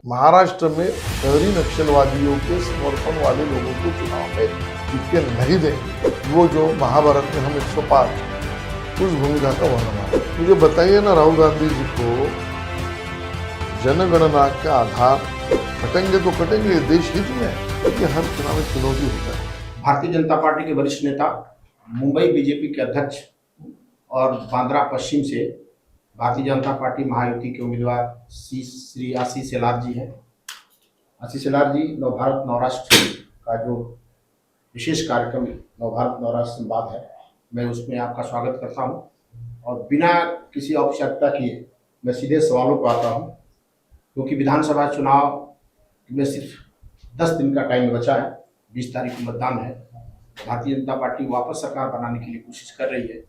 महाराष्ट्र में शहरी नक्सलवादियों के समर्थन वाले लोगों को चुनाव में जीत नहीं देंगे। वो जो महाभारत में हम 105 उस भूमिका का वर्णन है। मुझे बताइए ना, राहुल गांधी जी को जनगणना के आधार कटेंगे तो कटेंगे, देश हित में ये हर चुनाव में चुनौती होता है। भारतीय जनता पार्टी के वरिष्ठ नेता, मुंबई बीजेपी के अध्यक्ष और बांद्रा पश्चिम से भारतीय जनता पार्टी महायुति के उम्मीदवार श्री आशीष शेलार जी हैं। आशीष शेलार जी नवभारत नवराष्ट्र का जो विशेष कार्यक्रम नवभारत नवराष्ट्र संवाद है, मैं उसमें आपका स्वागत करता हूं और बिना किसी औपचारिकता किए मैं सीधे सवालों पर आता हूं, क्योंकि विधानसभा चुनाव में सिर्फ 10 दिन का टाइम बचा है। 20 तारीख को मतदान है। भारतीय जनता पार्टी वापस सरकार बनाने के लिए कोशिश कर रही है।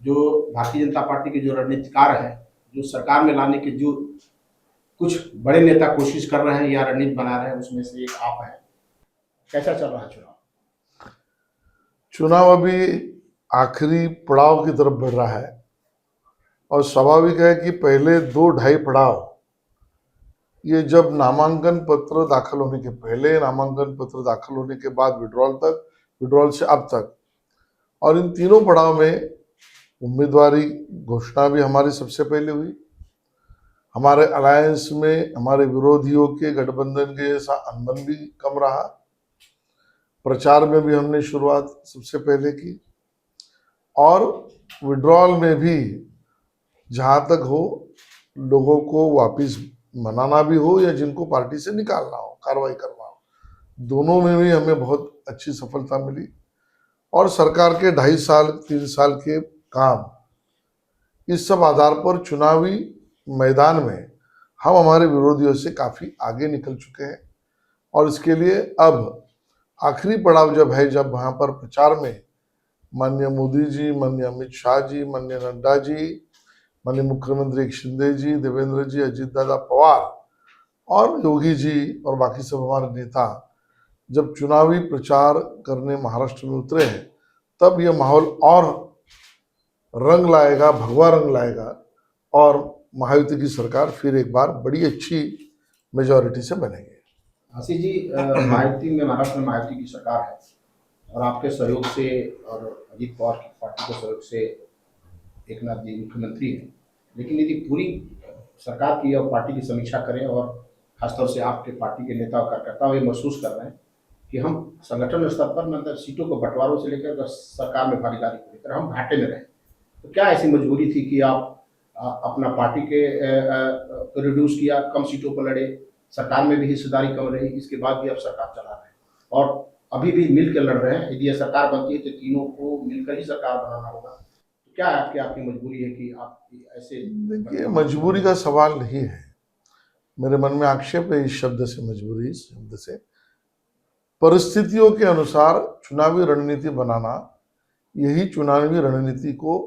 जो भारतीय जनता पार्टी के जो रणनीतिकार हैं, जो सरकार में लाने के जो कुछ बड़े नेता कोशिश कर रहे हैं या रणनीति बना रहे हैं, उसमें से एक आप हैं। कैसा चल रहा है चुनाव? चुनाव अभी आखिरी पड़ाव की तरफ बढ़ रहा है और स्वाभाविक है कि पहले 2-2.5 पड़ाव, ये जब नामांकन पत्र दाखिल होने के पहले, नामांकन पत्र दाखिल होने के बाद विड्रॉल तक, विड्रॉल से अब तक, और इन तीनों पड़ाव में उम्मीदवारी घोषणा भी हमारी सबसे पहले हुई। हमारे अलायंस में हमारे विरोधियों के गठबंधन के जैसा अनबन भी कम रहा। प्रचार में भी हमने शुरुआत सबसे पहले की और विड्रॉल में भी जहाँ तक हो लोगों को वापस मनाना भी हो या जिनको पार्टी से निकालना हो, कार्रवाई करना हो, दोनों में भी हमें बहुत अच्छी सफलता मिली। और सरकार के 2.5 साल 3 साल के काम, इस सब आधार पर चुनावी मैदान में हम हमारे विरोधियों से काफ़ी आगे निकल चुके हैं। और इसके लिए अब आखिरी पड़ाव जब है, जब वहाँ पर प्रचार में माननीय मोदी जी, माननीय अमित शाह जी, माननीय नड्डा जी, माननीय मुख्यमंत्री एक शिंदे जी, देवेंद्र जी, अजीत दादा पवार और योगी जी और बाकी सब हमारे नेता जब चुनावी प्रचार करने महाराष्ट्र में उतरे हैं, तब यह माहौल और रंग लाएगा, भगवा रंग लाएगा और महायुति की सरकार फिर एक बार बड़ी अच्छी मेजॉरिटी से बनेगी। आशीष जी, महायुति में, महाराष्ट्र में महायुति की सरकार है और आपके सहयोग से और अजीत पवार की पार्टी के सहयोग से एकनाथ जी मुख्यमंत्री हैं। लेकिन यदि पूरी सरकार की और पार्टी की समीक्षा करें और खासतौर से आपके पार्टी के नेता और कार्यकर्ता ये महसूस कर रहे हैं कि हम संगठन स्तर पर मतलब सीटों को बंटवारों से लेकर सरकार में भागीदारी को लेकर हम घाटे में रहे, तो क्या ऐसी मजबूरी थी कि आप अपना पार्टी के रिड्यूस किया, कम सीटों पर लड़े, सरकार में भी हिस्सेदारी कम रही, इसके बाद भी आप सरकार चला रहे हैं और अभी भी मिल के लड़ रहे हैं? यदि यह सरकार बनती है तो तीनों को मिलकर ही सरकार बनाना होगा, तो क्या आपकी मजबूरी है कि आप ऐसे? देखिए, मजबूरी का सवाल नहीं है, मेरे मन में आक्षेप है इस शब्द से, मजबूरी इस शब्द से। परिस्थितियों के अनुसार चुनावी रणनीति बनाना, यही चुनावी रणनीति को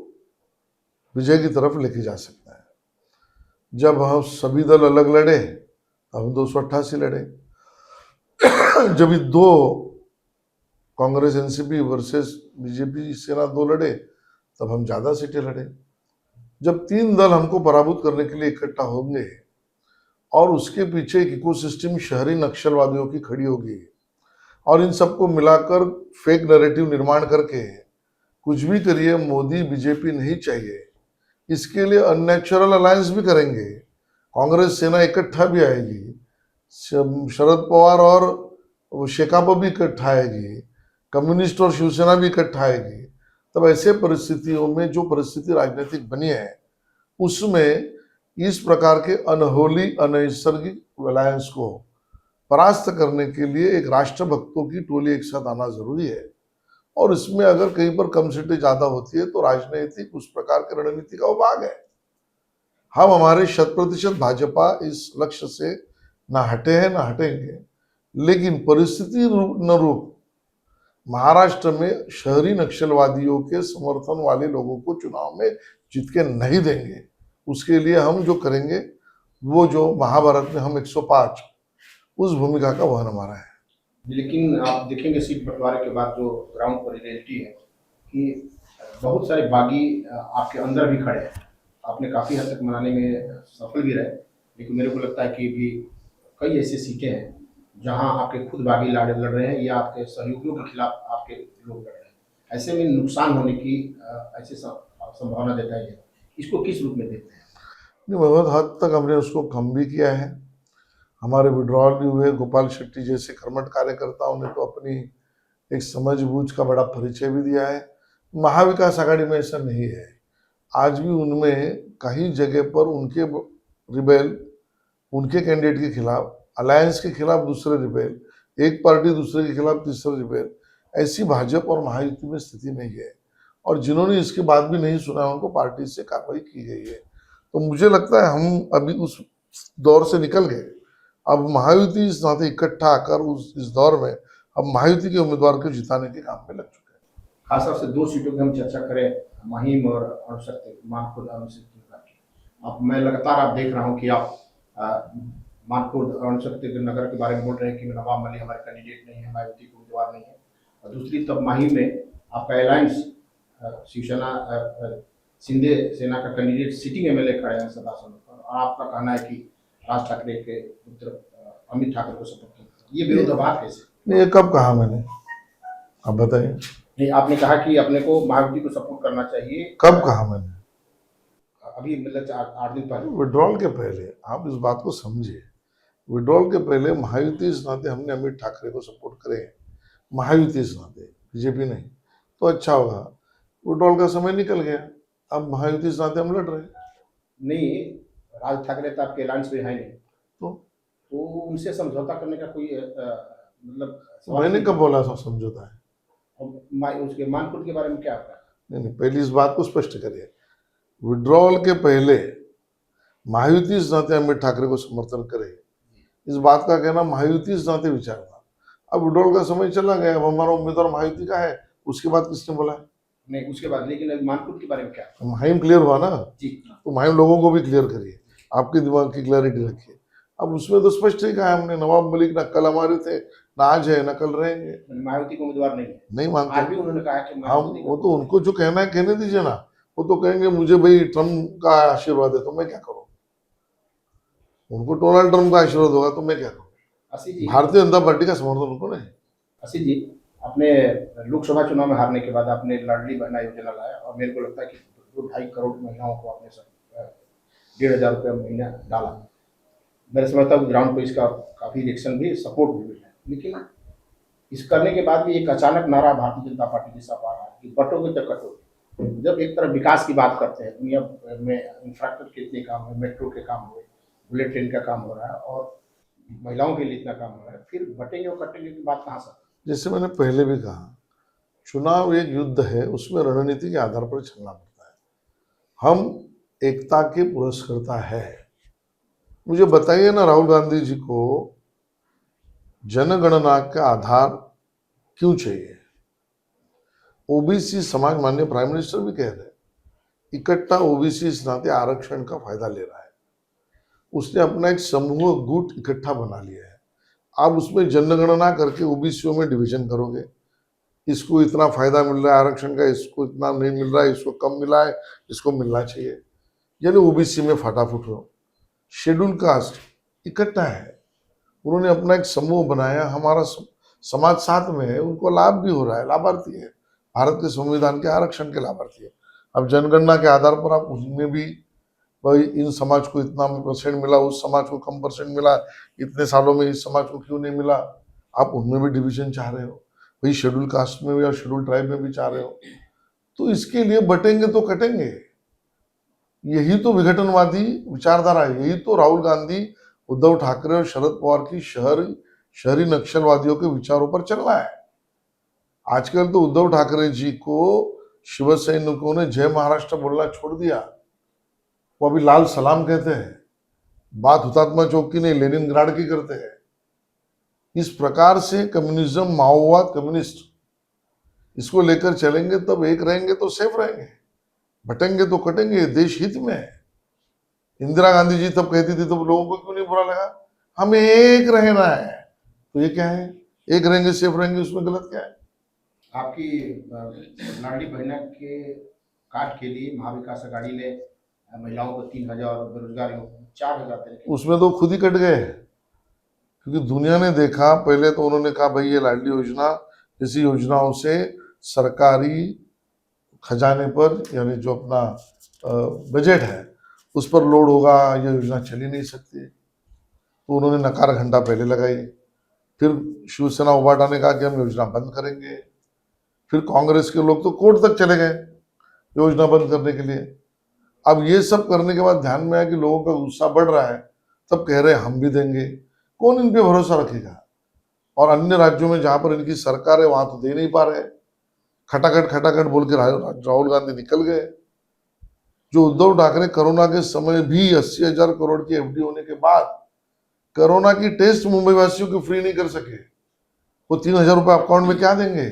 विजय की तरफ लेके जा सकता है। जब हम सभी दल अलग लड़े, हम 288 लड़े। जब 2 कांग्रेस एनसीपी वर्सेस बीजेपी सेना 2 लड़े, तब हम ज्यादा सीटें लड़े। जब 3 दल हमको पराभूत करने के लिए इकट्ठा होंगे और उसके पीछे एक इकोसिस्टम शहरी नक्सलवादियों की खड़ी होगी और इन सबको मिलाकर फेक नैरेटिव निर्माण करके कुछ भी करिए, मोदी बीजेपी नहीं चाहिए, इसके लिए अननेचुरल अलायंस भी करेंगे। कांग्रेस सेना इकट्ठा भी आएगी, शरद पवार और शेकाप भी इकट्ठा आएगी, कम्युनिस्ट और शिवसेना भी इकट्ठा आएगी। तब ऐसे परिस्थितियों में जो परिस्थिति राजनीतिक बनी है, उसमें इस प्रकार के अनहोली अनैसर्गिक अलायंस को परास्त करने के लिए एक राष्ट्रभक्तों की टोली एक साथ आना जरूरी है। और इसमें अगर कहीं पर कम सीटें ज्यादा होती है तो राजनीतिक उस प्रकार की रणनीति का भाग है। हम हमारे 100% भाजपा इस लक्ष्य से ना हटे हैं ना हटेंगे, लेकिन परिस्थिति न रूप महाराष्ट्र में शहरी नक्सलवादियों के समर्थन वाले लोगों को चुनाव में जीत के नहीं देंगे। उसके लिए हम जो करेंगे, वो जो महाभारत में हम 105 उस भूमिका का वहन हमारा है। लेकिन आप देखेंगे सीट बंटवारे के बाद जो ग्राउंड पर रियलिटी है कि बहुत सारे बागी आपके अंदर भी खड़े हैं। आपने काफ़ी हद तक मनाने में सफल भी रहे, लेकिन मेरे को लगता है कि भी कई ऐसी सीटें हैं जहां आपके खुद बागी लड़ रहे हैं या आपके सहयोगियों के खिलाफ आपके लोग लड़ रहे हैं। ऐसे में नुकसान होने की ऐसी संभावना देता है। इसको किस रूप में देखते हैं? नहीं, बहुत हद तक हमने उसको कम भी किया है। हमारे विड्रॉल भी हुए। गोपाल शेट्टी जैसे कर्मठ कार्यकर्ताओं ने तो अपनी एक समझबूझ का बड़ा परिचय भी दिया है। महाविकास आघाड़ी में ऐसा नहीं है। आज भी उनमें कई जगह पर उनके रिबेल, उनके कैंडिडेट के खिलाफ, अलायंस के खिलाफ दूसरे रिबेल, एक पार्टी दूसरे के खिलाफ तीसरे रिबेल, ऐसी भाजपा और महायुति में स्थिति नहीं है। और जिन्होंने इसके बाद भी नहीं सुना, उनको पार्टी से कार्रवाई की गई है। तो मुझे लगता है हम अभी उस दौर से निकल गए। अब महायुति इस नाते इकट्ठा आकर इस दौर में अब महायुति के उम्मीदवार को जिताने के काम में लग चुके हैं। खास तौर से 2 सीटों की हम चर्चा करें, महिम और अणुशक्ति मानखुर्द अणुशक्ति की। अब मैं लगातार आप देख रहा हूं कि आप मानखुर्द अणुशक्ति नगर के बारे में बोल रहे हैं कि नवाब मलिक हमारे कैंडिडेट नहीं है, महायुति के उम्मीदवार नहीं है। और दूसरी तब महिम में आपका अलायंस शिवसेना शिंदे सेना का कैंडिडेट सिटिंग एमएलए खड़े हैं सदासन पर, और आपका कहना है कि राज ठाकरे के पुत्र अमित ठाकरे को सपोर्ट किया। ये विरोधाभास कैसे? नहीं, ये कब कहा मैंने, आप बताइए। नहीं, आपने कहा कि अपने को महायुति को सपोर्ट करना चाहिए। कब कहा मैंने? अभी मतलब 8 दिन पहले। विड्रॉल के पहले आप इस बात को समझिए। विड्रॉल के पहले महायुति इस नाते हमने अमित ठाकरे को सपोर्ट करे, महायुति इस नाते, बीजेपी नहीं, तो अच्छा होगा। विड्रॉल का समय निकल गया, अब महायुति इस नाते हम लड़ रहे हैं। नहीं, राज ठाकरे तो आपके अलायंस में है नहीं, तो उनसे समझौता करने का कोई मतलब मैंने कब बोला समझौता है? उसके मानखुर्द के बारे में क्या आपका? नहीं, पहले इस बात को स्पष्ट करिए। विड्रॉल के पहले महायुति इस नाते अमित ठाकरे को समर्थन करे, इस बात का कहना महायुति इस नाते विचार था। अब विड्रॉल का समय चला गया, अब हमारा उम्मीदवार महायुति का है, उसके बाद किसने बोला है? नहीं, उसके बाद, लेकिन मानखुर्द के बारे में क्या? महिम क्लियर हुआ ना जी, तो महिम लोगों को भी क्लियर करिए, आपके दिमाग की क्लैरिटी रखिए। अब उसमें तो स्पष्ट ही कहा हमने, नवाब मलिक न कल हमारे थे, ना आज है, न कल रहेंगे। मायावती को उम्मीदवार नहीं है, नहीं मानते। आज भी उन्होंने कहा कि हम वो तो उनको जो कहना है कहने दीजिए ना। वो तो कहेंगे मुझे भाई ट्रम्प का आशीर्वाद है, तो मैं क्या करूं? उनको डोनाल्ड ट्रम्प का आशीर्वाद होगा तो मैं क्या करूं? आशीष जी, भारतीय जनता पार्टी का समर्थन उनको नहीं। आशीष जी, अपने लोकसभा चुनाव में हारने के बाद आपने लाडली बहना योजना लाया, और मेरे को लगता है कि 2-2.5 करोड़ महिलाओं को आपने 1,500 रुपया महीना डाला। मेरे समझता हूँ ग्राउंड पे इसका काफ़ी रिएक्शन भी, सपोर्ट भी मिला है। लेकिन इस करने के बाद भी एक अचानक नारा भारतीय जनता पार्टी के साथ आ रहा है कि बटोगे तो कटोगे। जब एक तरफ विकास की बात करते हैं, दुनिया में इंफ्रास्ट्रक्चर के इतने काम है, मेट्रो के काम हुए, बुलेट ट्रेन का काम हो रहा है, और महिलाओं के लिए इतना काम हो रहा है, फिर बटेंगे और कटेंगे की बात कहाँ से? जैसे मैंने पहले भी कहा, चुनाव एक युद्ध है, उसमें रणनीति के आधार पर चलना पड़ता है। हम एकता के पुरस्कर्ता है। मुझे बताइए ना, राहुल गांधी जी को जनगणना का आधार क्यों चाहिए? ओबीसी समाज, माननीय प्राइम मिनिस्टर भी कह रहे हैं, इकट्ठा ओबीसी इस नाते आरक्षण का फायदा ले रहा है। उसने अपना एक समूह गुट इकट्ठा बना लिया है। आप उसमें जनगणना करके ओबीसीओ में डिवीजन करोगे, इसको इतना फायदा मिल रहा है आरक्षण का, इसको इतना नहीं मिल रहा है, इसको कम मिला है, इसको मिलना चाहिए, यानी ओबीसी में फटाफट हो। शेड्यूल कास्ट इकट्ठा है, उन्होंने अपना एक समूह बनाया, हमारा समाज साथ में है, उनको लाभ भी हो रहा है, लाभार्थी है, भारत के संविधान के आरक्षण के लाभार्थी है। अब जनगणना के आधार पर आप उसमें भी भाई इन समाज को इतना परसेंट मिला, उस समाज को कम परसेंट मिला, इतने सालों में इस समाज को क्यों नहीं मिला, आप उनमें भी डिवीजन चाह रहे हो, भाई शेड्यूल कास्ट में भी और शेड्यूल ट्राइब में भी चाह रहे हो। तो इसके लिए बटेंगे तो कटेंगे। यही तो विघटनवादी विचारधारा है, यही तो राहुल गांधी, उद्धव ठाकरे और शरद पवार की शहरी नक्सलवादियों के विचारों पर चल रहा है। आजकल तो उद्धव ठाकरे जी को शिव सैनिकों ने जय महाराष्ट्र बोलना छोड़ दिया, वो अभी लाल सलाम कहते हैं, बात हुतात्मा चौक की नहीं लेनिनग्राड की करते हैं। इस प्रकार से कम्युनिज्म, माओवाद, कम्युनिस्ट, इसको लेकर चलेंगे तब एक रहेंगे तो सेफ रहेंगे, बटेंगे तो कटेंगे, देश हित में है। इंदिरा गांधी जी तब कहती थी तो लोगों को क्यों नहीं बुरा लगा? हमें एक रहना है, तो ये क्या है, एक रहेंगे सेफ रहेंगे, उसमें गलत क्या है? आपकी लाडली बहना के कार्ड के लिए महाविकास अघाड़ी ने महिलाओं को 3,000 बेरोजगारियों को 4,000 देने के उसमें तो खुद ही कट गए, क्योंकि दुनिया ने देखा। पहले तो उन्होंने कहा भाई ये लाडली योजना, इसी योजनाओं से सरकारी खजाने पर, यानी जो अपना बजट है उस पर लोड होगा, ये योजना चल ही नहीं सकती। तो उन्होंने नकार घंटा पहले लगाई। फिर शिवसेना उबाटा ने कहा कि हम योजना बंद करेंगे। फिर कांग्रेस के लोग तो कोर्ट तक चले गए योजना बंद करने के लिए। अब ये सब करने के बाद ध्यान में आया कि लोगों का गुस्सा बढ़ रहा है, तब कह रहे हैं हम भी देंगे। कौन इन पे भरोसा रखेगा? और अन्य राज्यों में जहां पर इनकी सरकार है वहां तो दे नहीं पा रहे। खटाखट बोल के राहुल गांधी निकल गए। जो उद्धव ठाकरे कोरोना के समय भी 80,000 करोड़ की एफडी होने के बाद कोरोना की टेस्ट मुंबई वासियों को फ्री नहीं कर सके, वो 3,000 रुपए अकाउंट में क्या देंगे?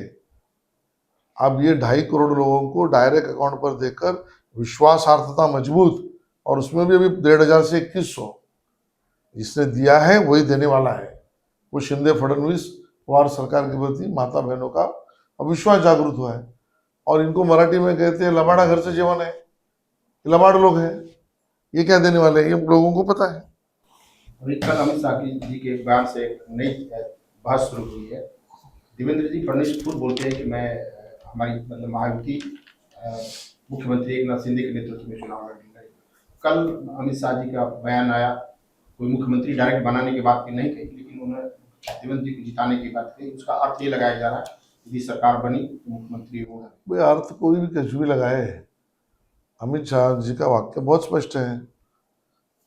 अब ये 2.5 करोड़ लोगों को डायरेक्ट अकाउंट पर देकर विश्वासार्हता मजबूत, और उसमें भी अभी 1,500 से 2,100 जिसने दिया है वही देने वाला है। वो शिंदे फडणवीस पवार सरकार के प्रति माता बहनों का अविश्वास जागृत हुआ है। और इनको मराठी में कहते हैं लबाड़ा घर से जीवन है, लबाड़ लोग हैं, ये क्या देने वाले हैं ये लोगों को पता है। अभी कल अमित शाह जी के एक बयान से एक नई बहस शुरू हुई है। देवेंद्र जी फडणवीस खुद बोलते हैं कि मैं हमारी मतलब महायुति मुख्यमंत्री एकनाथ शिंदे के नेतृत्व में चुनाव लड़ेंगे। कल अमित शाह जी का बयान आया, कोई मुख्यमंत्री डायरेक्ट बनाने की बात नहीं कही, लेकिन उन्होंने देवेंद्र जी को जिताने की बात कही। उसका अर्थ ये लगाया जा रहा है यदि सरकार बनी तो मुख्यमंत्री होगा। भाई अर्थ कोई भी कुछ भी लगाए, अमित शाह जी का वाक्य बहुत स्पष्ट है।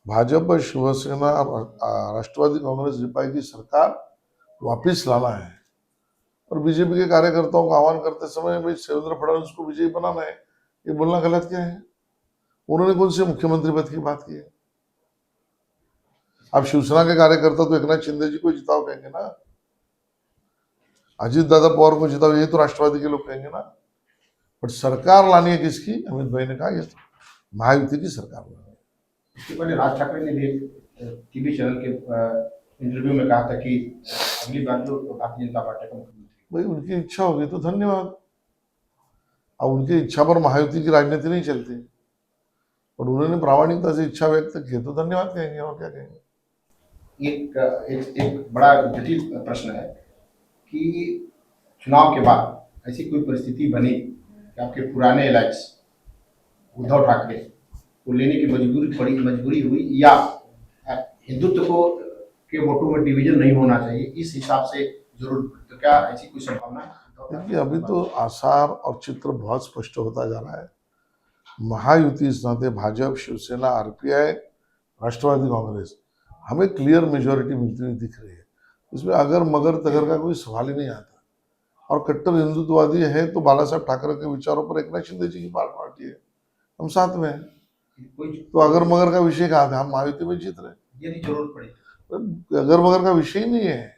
भाजपा शिवसेना राष्ट्रवादी कांग्रेस रिपाई की सरकार वापिस लाना है, और बीजेपी के कार्यकर्ताओं का आह्वान करते समय भाई देवेंद्र फडणवीस को विजयी बनाना है, ये बोलना गलत क्या है? उन्होंने कौन से मुख्यमंत्री पद की बात की है? अब शिवसेना के कार्यकर्ता तो एकनाथ शिंदे जी को जिताओ कहेंगे ना, अजीत दादा पवार को जिताओ, ये तो राष्ट्रवादी के लोग कहेंगे ना। बट सरकार लानी है किसकी? अमित भाई ने कहा ये महायुति की सरकार लानी है। इसके पहले राज ठाकरे ने भी टीवी चैनल के इंटरव्यू में कहा था कि अगली बार जो भारतीय जनता पार्टी का मुख्यमंत्री। भाई उनकी इच्छा होगी तो धन्यवाद। अब उनकी इच्छा पर महायुति की राजनीति नहीं चलती, और उन्होंने प्रामाणिकता से इच्छा व्यक्त की तो धन्यवाद कहेंगे, और क्या कहेंगे। एक बड़ा जटिल प्रश्न है कि चुनाव के बाद ऐसी कोई परिस्थिति बनी कि आपके पुराने एलायंस उद्धव ठाकरे को लेने की मजबूरी हुई, या हिंदुत्व को के वोटों में डिवीजन नहीं होना चाहिए, इस हिसाब से जरूर, तो क्या ऐसी कोई संभावना है? देखिए अभी तो आसार और चित्र बहुत स्पष्ट होता जा रहा है। महायुति इस नाते भाजपा शिवसेना आरपीआई राष्ट्रवादी कांग्रेस हमें क्लियर मेजोरिटी मिलती हुई दिख रही है। इसमें अगर मगर तगर का कोई सवाल ही नहीं आता। और कट्टर हिंदुत्ववादी है तो बाला साहब ठाकरे के विचारों पर एकनाथ शिंदे जी की पार्टी है, हम साथ में हैं। तो अगर मगर का विषय कहा था, हम महायुति में जीत रहे हैं। यदि जरूरत पड़ी अगर मगर का विषय ही नहीं है,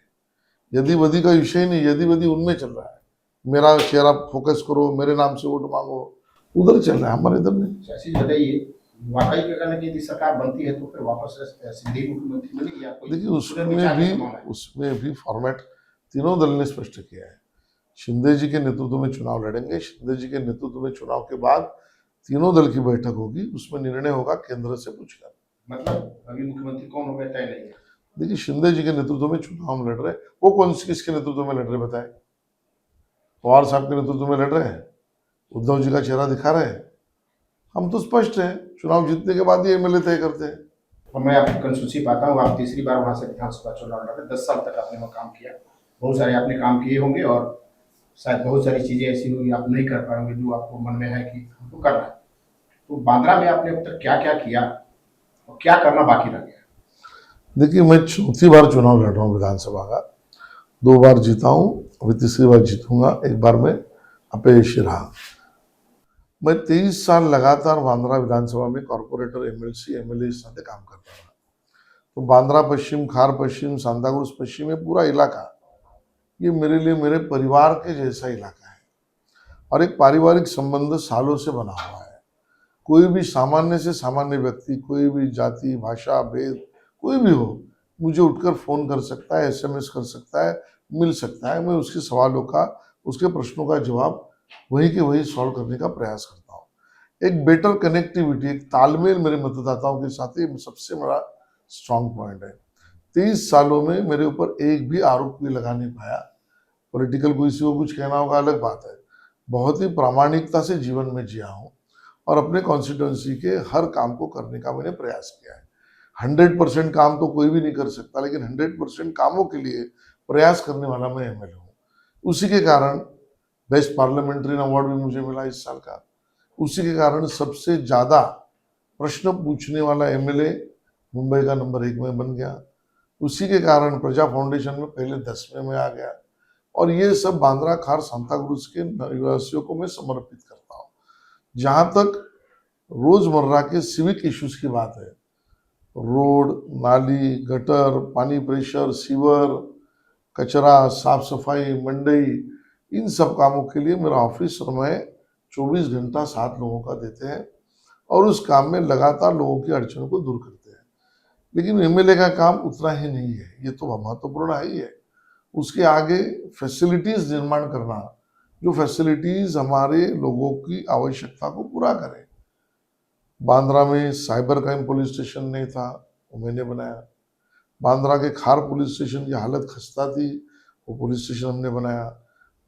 यदि वदी का विषय नहीं, यदि वदी उनमें चल रहा है। मेरा चेहरा फोकस करो, मेरे नाम से वोट मांगो, उधर चल रहा है, हमारे इधर नहीं। ऐसी बताइए, वाकई का कहना कि यदि सरकार बनती है तो फिर वापस सिंधी मुख्यमंत्री बनेगी या कोई? देखिए उसमें भी फॉर्मेट तीनों दल ने स्पष्ट किया है। शिंदे जी के नेतृत्व में चुनाव लड़ेंगे, शिंदे जी के नेतृत्व में चुनाव के बाद तीनों दल की बैठक होगी, उसमें निर्णय होगा केंद्र से पूछकर। मतलब अभी मुख्यमंत्री कौन होगा तय नहीं है। देखिए शिंदे जी के नेतृत्व में चुनाव लड़ रहे, वो कौन किसके नेतृत्व में लड़ रहे बताए? पवार साहब के नेतृत्व में लड़ रहे हैं, उद्धव जी का चेहरा दिखा रहे हैं। हम तो स्पष्ट है, चुनाव जीतने के बाद ही एमएलए तय करते हैं। और मैं आपकी कंस्टिट्यूंसी पाता हूँ, आप तीसरी बार वहाँ से विधानसभा चुनाव लड़ रहे, 10 साल तक आपने वहाँ काम किया, बहुत सारे आपने काम किए होंगे, और शायद बहुत सारी चीजें ऐसी होंगी आप नहीं कर पाएंगे जो आपको मन में है कि हमको करना है। तो बांद्रा में आपने अब तक क्या क्या किया और क्या करना बाकी रह गया? देखिए मैं चौथी बार चुनाव लड़ रहा हूँ विधानसभा का, 2 बार जीता हूँ, अभी तीसरी बार जीतूंगा, 1 बार में अपयशी रहा। मैं 23 साल लगातार बांद्रा विधानसभा में कॉर्पोरेटर एमएलसी एमएलए इस नाते काम करता रहा। तो बांद्रा पश्चिम, खार पश्चिम, सांताक्रूज पश्चिम, ये पूरा इलाका ये मेरे लिए मेरे परिवार के जैसा इलाका है, और एक पारिवारिक संबंध सालों से बना हुआ है। कोई भी सामान्य से सामान्य व्यक्ति, कोई भी जाति भाषा भेद कोई भी हो, मुझे उठकर फोन कर सकता है, एसएमएस कर सकता है, मिल सकता है। मैं उसके सवालों का, उसके प्रश्नों का जवाब वही के वही सॉल्व करने का प्रयास करता हूँ। एक बेटर कनेक्टिविटी, एक तालमेल मेरे मतदाताओं के साथ ही सबसे बड़ा स्ट्रांग पॉइंट है। 23 सालों में मेरे ऊपर एक भी आरोप भी लगा नहीं पाया। पॉलिटिकल किसी को कुछ कहना होगा अलग बात है। बहुत ही प्रामाणिकता से जीवन में जिया हूँ और अपने कॉन्स्टिट्यूंसी के हर काम को करने का मैंने प्रयास किया है। 100% काम तो कोई भी नहीं कर सकता, लेकिन 100% कामों के लिए प्रयास करने वाला मैं एमएलए हूँ। उसी के कारण बेस्ट पार्लियामेंट्री अवार्ड भी मुझे मिला इस साल का। उसी के कारण सबसे ज्यादा प्रश्न पूछने वाला एमएलए मुंबई का नंबर 1 में बन गया। उसी के कारण प्रजा फाउंडेशन में पहले 10वें में आ गया। और ये सब बांद्रा खार सांताक्रूज के निवासियों को मैं समर्पित करता हूँ। जहां तक रोजमर्रा के सिविक इश्यूज की बात है, रोड, नाली, गटर, पानी प्रेशर, सीवर, कचरा, साफ सफाई, मंडई, इन सब कामों के लिए मेरा ऑफिस और मैं 24 घंटा 7 लोगों का देते हैं और उस काम में लगातार लोगों की अड़चनों को दूर करते हैं। लेकिन एमएलए का काम उतना ही नहीं है, ये तो महत्वपूर्ण है ही है। उसके आगे फैसिलिटीज निर्माण करना, जो फैसिलिटीज हमारे लोगों की आवश्यकता को पूरा करें। बांद्रा में साइबर क्राइम पुलिस स्टेशन नहीं था, वो मैंने बनाया। बांद्रा के खार पुलिस स्टेशन की हालत खस्ता थी, वो पुलिस स्टेशन हमने बनाया।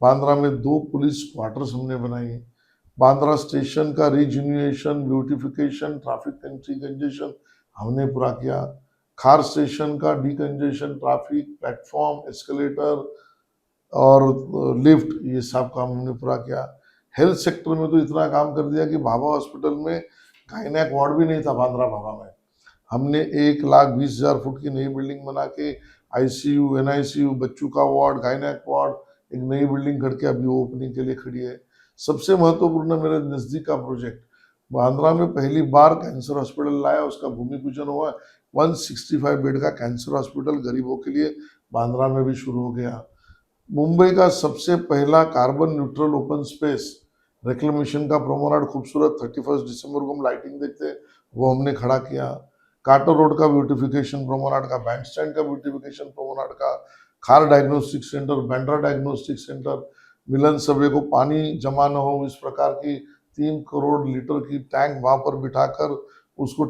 बांद्रा में 2 पुलिस क्वार्टर्स हमने बनाई। बांद्रा स्टेशन का रिजुनिएशन, ब्यूटिफिकेशन, ट्रैफिक कंजेशन हमने पूरा किया। खार स्टेशन का डिकंजेशन, ट्रैफिक, प्लेटफॉर्म, एस्केलेटर और लिफ्ट, ये सब काम हमने पूरा किया। हेल्थ सेक्टर में तो इतना काम कर दिया कि भाभा हॉस्पिटल में गायनेक वार्ड भी नहीं था बांद्रा भाभा में। हमने 1,20,000 फुट की नई बिल्डिंग बना के आईसीयू, एनआईसीयू, बच्चों का वार्ड, गायनेक वार्ड, एक नई बिल्डिंग करके अभी वो ओपनिंग के लिए खड़ी है। सबसे महत्वपूर्ण मेरे नज़दीक का प्रोजेक्ट, बांद्रा में पहली बार कैंसर हॉस्पिटल लाया, उसका भूमि पूजन हुआ। 165 बेड का कैंसर हॉस्पिटल गरीबों के लिए बांद्रा में भी शुरू हो गया। मुंबई का सबसे पहला carbon neutral open space reclamation का प्रोमोनाड, खूबसूरत 31 दिसंबर को हम लाइटिंग देखते हैं, वो हमने खड़ा किया। कार्टर रोड का ब्यूटिफिकेशन प्रोमोनाड का, बैंक स्टैंड का ब्यूटिफिकेशन प्रोमोनाड का, Khar diagnostic centre, Bandra diagnostic centre, Milan subway को पानी जमा न हो इस प्रकार की 3 करोड़ लीटर की टैंक वहां पर बिठाकर उसको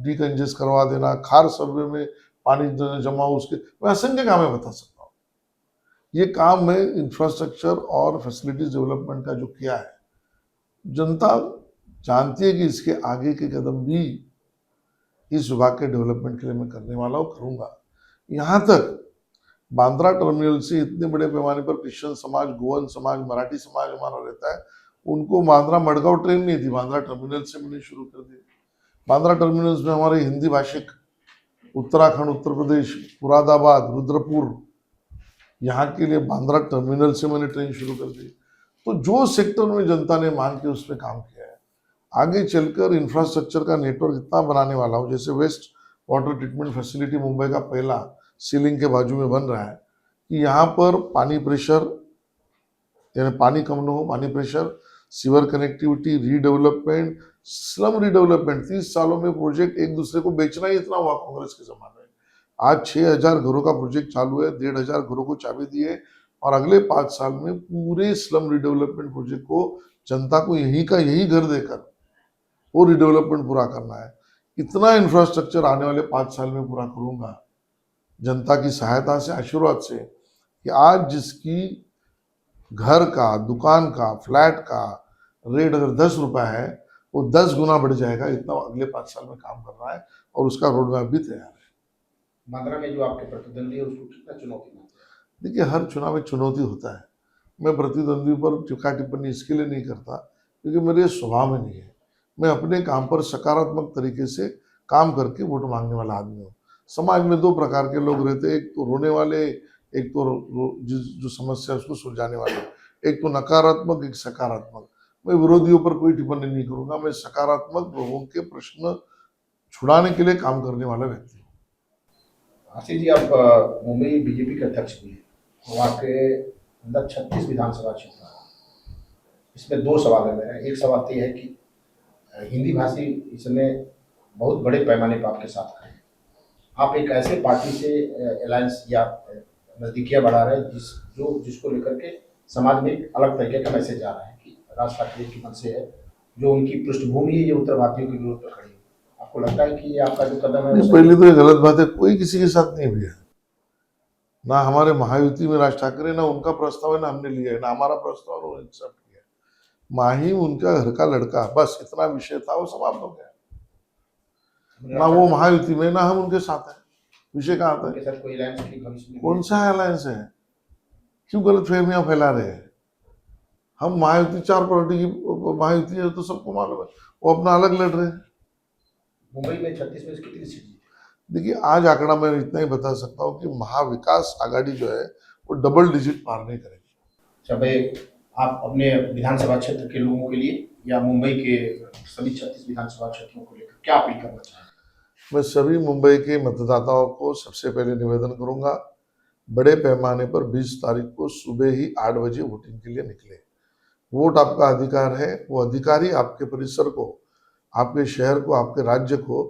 डिकंजेस्ट करवा देना। खार सबवे में पानी जमा हो, उसके मैं असंख्य काम मैं बता सकता हूँ। ये काम में इंफ्रास्ट्रक्चर और फैसिलिटीज डेवलपमेंट का जो किया है, जनता जानती है कि इसके आगे के कदम भी इस विभाग के डेवलपमेंट के लिए मैं करने वाला हूँ, करूंगा। यहाँ तक बांद्रा टर्मिनल से इतने बड़े पैमाने पर क्रिश्चियन समाज, गोवन समाज, मराठी समाज हमारा रहता है, उनको बांद्रा मडगांव ट्रेन नहीं थी, बांद्रा टर्मिनल से मैंने शुरू कर दी। बांद्रा टर्मिनल्स में हमारे हिंदी भाषिक उत्तराखंड, उत्तर प्रदेश, मुरादाबाद, रुद्रपुर, यहाँ के लिए बांद्रा टर्मिनल से मैंने ट्रेन शुरू कर दी। तो जो सेक्टर में जनता ने मांग के उसमें काम किया है, आगे चलकर इंफ्रास्ट्रक्चर का नेटवर्क इतना बनाने वाला हूँ। जैसे waste water treatment facility Mumbai का पहला सीलिंग के बाजू में बन रहा है कि यहाँ पर पानी प्रेशर, यानी पानी कम न हो, पानी pressure, sewer connectivity, redevelopment, slum redevelopment. 30 सालों में प्रोजेक्ट एक दूसरे को बेचना ही इतना हुआ कांग्रेस के जमाने में। आज 6,000 घरों का प्रोजेक्ट चालू है, 1,500 घरों को चाबी दी है और अगले 5 साल में पूरे स्लम रीडेवलपमेंट प्रोजेक्ट को जनता को यही का यही घर देकर वो रिडेवलपमेंट पूरा करना है। इतना इंफ्रास्ट्रक्चर आने वाले 5 साल में पूरा करूंगा, जनता की सहायता से, आशीर्वाद से, कि आज जिसकी घर का, दुकान का, फ्लैट का रेट अगर 10 रुपये है, वो 10 गुना बढ़ जाएगा। इतना अगले 5 साल में काम कर रहा है और उसका रोड मैप भी तैयार है। बांद्रा में जो आपके प्रतिद्वंदी है उसको कितना चुनौती मानते हैं? देखिए, हर चुनाव में चुनौती होता है। मैं प्रतिद्वंदी पर टीका टिप्पणी इसके लिए नहीं करता क्योंकि मेरे स्वभाव में नहीं है। मैं अपने काम पर सकारात्मक तरीके से काम करके वोट मांगने वाला आदमी हूँ। समाज में 2 प्रकार के लोग रहते हैं, एक तो रोने वाले, एक तो जो समस्या है उसको सुलझाने वाले। एक तो नकारात्मक, एक सकारात्मक। मैं विरोधियों पर कोई टिप्पणी नहीं करूंगा। मैं सकारात्मक लोगों के प्रश्न छुड़ाने के लिए काम करने वाला व्यक्ति हूँ। आशीष जी, आप मुंबई बीजेपी के अध्यक्ष भी हैं और आपके अंदर 36 विधानसभा क्षेत्र है। इसमें 2 सवाल है मेरा। एक सवाल तो ये है कि हिंदी भाषी इसमें बहुत बड़े पैमाने पर आपके साथ खड़े हैं। आप एक ऐसे पार्टी से अलायंस या नजदीकियां बढ़ा रहे हैं जिसको लेकर के समाज में एक अलग तरीके का मैसेज आ रहा है कि राज ठाकरे की मन से है जो उनकी पृष्ठभूमि है, ये उत्तर भारतीयों के विरोध पर खड़ी है। आपको लगता है कि ये आपका जो कदम है वो नहीं, सही पहली तो ये गलत बात है, कोई किसी के साथ नहीं भी है। ना हमारे महायुति में राज ठाकरे, ना उनका प्रस्ताव है, ना हमने लिया है, ना हमारा प्रस्ताव है, उन्होंने एक्सेप्ट किया है। माहिम उनका घर का लड़का, बस इतना विषय था, वो समाप्त हो गया। ना वो महायुति में, ना हम उनके साथ हैं। विषय कहाँ आता है? उनके साथ कोई alliance की भविष्य में कौन सा अलायंस है? क्यों गलत फहमियां फैला रहे हैं? हम महायुति, 4 पार्टी की महायुति है तो सबको मालूम है, वो अपना अलग लड़ रहे हैं। मुंबई में 36 में से कितनी सीट जीती? देखिए, आज आंकड़ा मैं इतना ही बता सकता हूँ कि महाविकास आघाड़ी जो है वो डबल डिजिट पार नहीं करेगी। अच्छा भाई, आप अपने विधानसभा क्षेत्र के लोगों के लिए या मुंबई के सभी 36 विधानसभा क्षेत्रों को लेकर क्या अपील करना चाहेंगे? मैं सभी मुंबई के मतदाताओं को सबसे पहले निवेदन करूंगा, बड़े पैमाने पर 20 तारीख को सुबह ही 8 बजे वोटिंग के लिए निकले। वोट आपका अधिकार है, वो अधिकारी आपके परिसर को, आपके शहर को, आपके राज्य को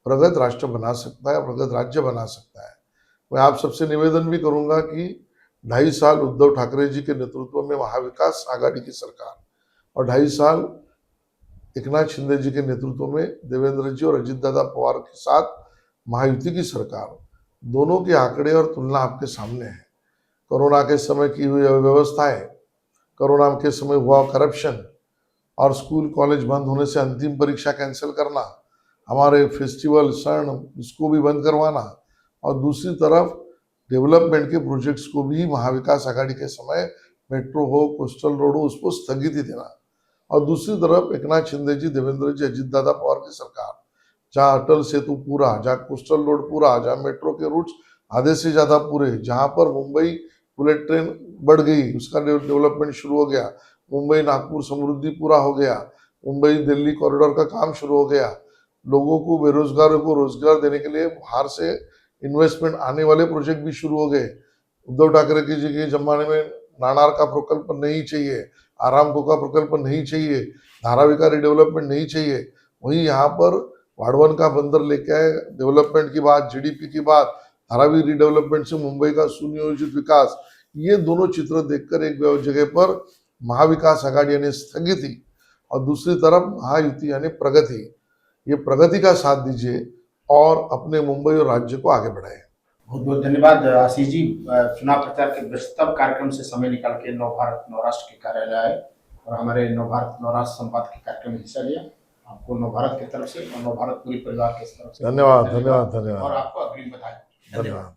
प्रगत राष्ट्र बना सकता है, प्रगत राज्य बना सकता है। मैं आप सबसे निवेदन भी करूंगा कि 2.5 साल उद्धव ठाकरे जी के नेतृत्व में महाविकास आघाड़ी की सरकार और 2.5 साल एकनाथ शिंदे जी के नेतृत्व में देवेंद्र जी और अजित दादा पवार के साथ महायुति की सरकार, दोनों के आंकड़े और तुलना आपके सामने है। कोरोना के समय की हुई अव्यवस्थाएं, कोरोना के समय हुआ करप्शन और स्कूल कॉलेज बंद होने से अंतिम परीक्षा कैंसिल करना, हमारे फेस्टिवल क्षण इसको भी बंद करवाना, और दूसरी तरफ डेवलपमेंट के प्रोजेक्ट्स को भी महाविकास आघाड़ी के समय मेट्रो हो, कोस्टल रोड हो, उसको स्थगिति देना, और दूसरी तरफ एकनाथ शिंदे जी, देवेंद्र जी, अजित दादा पवार की सरकार, जहाँ अटल सेतु पूरा, जहाँ कोस्टल रोड पूरा, जहाँ मेट्रो के रूट्स आधे से ज्यादा पूरे, जहाँ पर मुंबई बुलेट ट्रेन बढ़ गई, उसका डेवलपमेंट शुरू हो गया, मुंबई नागपुर समृद्धि पूरा हो गया, मुंबई दिल्ली कॉरिडोर का काम शुरू हो गया, लोगों को, बेरोजगारों को रोजगार देने के लिए बाहर से इन्वेस्टमेंट आने वाले प्रोजेक्ट भी शुरू हो गए। उद्धव ठाकरे जी के जमाने में नाणार का प्रकल्प नहीं चाहिए, आरामको का प्रकल्प नहीं चाहिए, धारावी का रिडेवलपमेंट नहीं चाहिए, वहीं यहाँ पर वाड़वन का बंदर लेके आए, डेवलपमेंट की बात, जीडीपी की बात, धारावी रिडेवलपमेंट से मुंबई का सुनियोजित विकास, ये दोनों चित्र देखकर एक जगह पर महाविकास आघाड़ी यानी स्थगिति और दूसरी तरफ महायुति यानी प्रगति, ये प्रगति का साथ दीजिए और अपने मुंबई और राज्य को आगे बढ़ाए। बहुत बहुत धन्यवाद आशीष जी। चुनाव प्रचार के व्यस्ततम कार्यक्रम से समय निकाल के नव भारत नव राष्ट्र के कार्यालय आए और हमारे नव भारत नव राष्ट्र संवाद के कार्यक्रम में हिस्सा लिया। आपको नव भारत की तरफ से और नव भारत पूरी परिवार की तरफ से धन्यवाद, धन्यवाद, धन्यवाद और आपको अग्रिम बधाई। धन्यवाद।